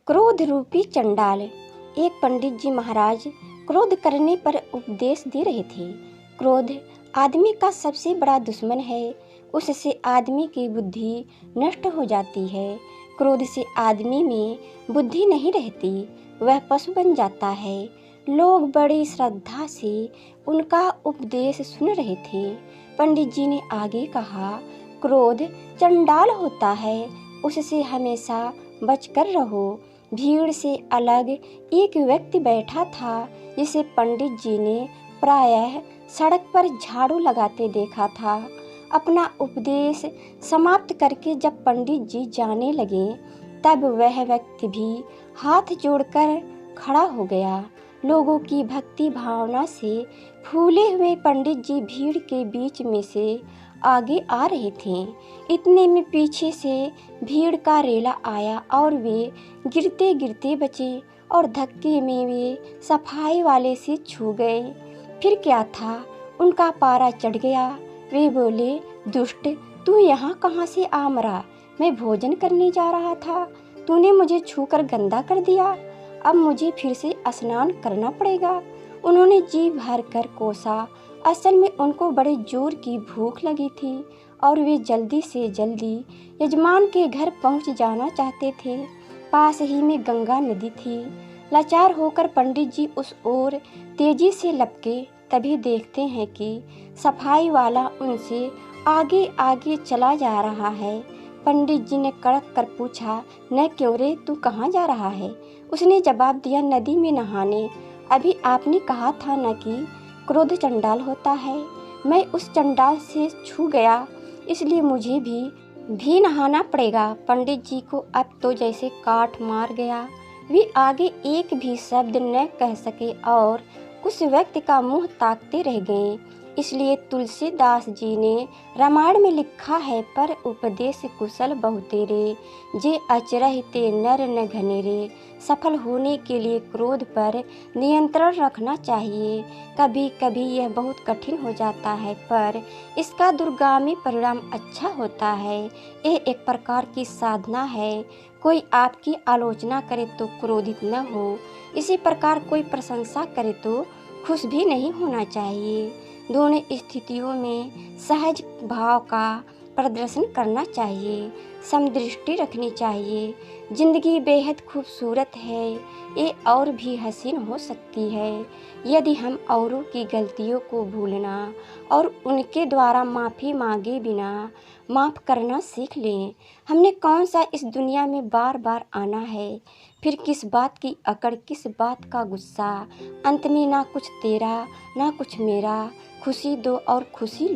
क्रोध रूपी चंडाल। एक पंडित जी महाराज क्रोध करने पर उपदेश दे रहे थे। क्रोध आदमी का सबसे बड़ा दुश्मन है। उससे आदमी की बुद्धि नष्ट हो जाती है। क्रोध से आदमी में बुद्धि नहीं रहती, वह पशु बन जाता है। लोग बड़ी श्रद्धा से उनका उपदेश सुन रहे थे। पंडित जी ने आगे कहा, क्रोध चंडाल होता है, उससे हमेशा बचकर रहो। भीड़ से अलग एक व्यक्ति बैठा था जिसे पंडित जी ने प्रायः सड़क पर झाड़ू लगाते देखा था। अपना उपदेश समाप्त करके जब पंडित जी जाने लगे तब वह व्यक्ति भी हाथ जोड़कर खड़ा हो गया। लोगों की भक्ति भावना से फूले हुए पंडित जी भीड़ के बीच में से आगे आ रहे थे। इतने में पीछे से भीड़ का रेला आया और वे गिरते गिरते बचे और धक्के में वे सफाई वाले से छू गए। फिर क्या था, उनका पारा चढ़ गया। वे बोले, दुष्ट, तू यहाँ कहाँ से आ मरा? मैं भोजन करने जा रहा था, तूने मुझे छूकर गंदा कर दिया। अब मुझे फिर से स्नान करना पड़ेगा। उन्होंने जी भर कर कोसा। असल में उनको बड़े जोर की भूख लगी थी और वे जल्दी से जल्दी यजमान के घर पहुंच जाना चाहते थे। पास ही में गंगा नदी थी। लाचार होकर पंडित जी उस ओर तेजी से लपके। तभी देखते हैं कि सफाई वाला उनसे आगे आगे चला जा रहा है। पंडित जी ने कड़क कर पूछा, न क्यों रे, तू कहाँ जा रहा है? उसने जवाब दिया, नदी में नहाने। अभी आपने कहा था न कि क्रोध चंडाल होता है। मैं उस चंडाल से छू गया, इसलिए मुझे भी नहाना पड़ेगा। पंडित जी को अब तो जैसे काट मार गया। वे आगे एक भी शब्द न कह सके और उस व्यक्ति का मुंह ताकते रह गए। इसलिए तुलसीदास जी ने रामायण में लिखा है, पर उपदेश कुशल बहुतेरे, जे अचरहि ते नर न घनेरे। सफल होने के लिए क्रोध पर नियंत्रण रखना चाहिए। कभी कभी यह बहुत कठिन हो जाता है, पर इसका दूरगामी परिणाम अच्छा होता है। यह एक प्रकार की साधना है। कोई आपकी आलोचना करे तो क्रोधित न हो, इसी प्रकार कोई प्रशंसा करे तो खुश भी नहीं होना चाहिए। दोनों स्थितियों में सहज भाव का प्रदर्शन करना चाहिए, समदृष्टि रखनी चाहिए। जिंदगी बेहद खूबसूरत है, ये और भी हसीन हो सकती है यदि हम औरों की गलतियों को भूलना और उनके द्वारा माफ़ी मांगे बिना माफ़ करना सीख लें। हमने कौन सा इस दुनिया में बार बार आना है? फिर किस बात की अकड़, किस बात का गुस्सा? अंत में ना कुछ तेरा ना कुछ मेरा, खुशी दो और खुशी